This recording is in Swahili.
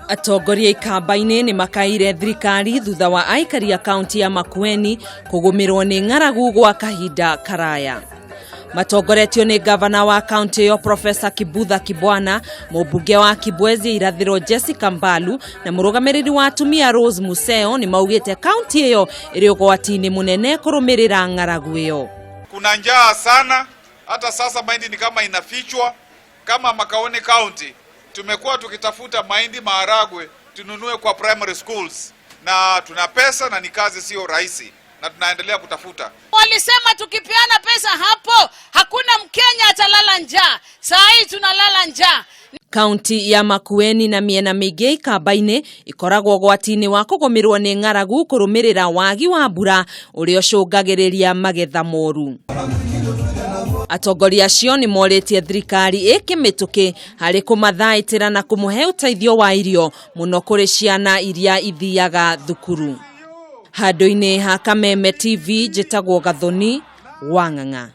Atongoria ikambaine ni makaire thirikari thutha wa aikari a kaunti ya Makueni kugumirwo ni ng'aragu gwa kahinda karaya. Matongoretio ni gavana wa kaunti yo Professor Kibutha Kibwana, mubunge wa Kibwezi irathiro Jessica Mbalu na murugamiriri wa atumia Rose Museo ni maugite kaunti iyo iri ugwati-ini munene kurumirira ng'aragu iyo. Kuna njaa sana, hata sasa mahindi ni kama inafichwa. Kama Makueni County tumekuwa tukitafuta mahindi maharagwe tununue kwa primary schools, na tuna pesa na ni kazi sio rahisi, na tunaendelea kutafuta. Walisema tukipeana pesa hapo hakuna Mkenya atalala njaa. Saa hii tunalala njaa. Kaunti ya Makueni na miena mingi ikambaine ikoragwo gwati-ini wa kugumirwo ni ng'aragu kurumirira wagi wa mbura uria ucungagiriria magetha moru. Atongoria acio ni moretie thirikari ikimituki hari kumathaitira na kumuhe uteithio wa irio muno kuri ciana iria ithiaga thukuru. Handu-ini ha Kameme TV, njitagwo Gathoni wa Ng'ang'a.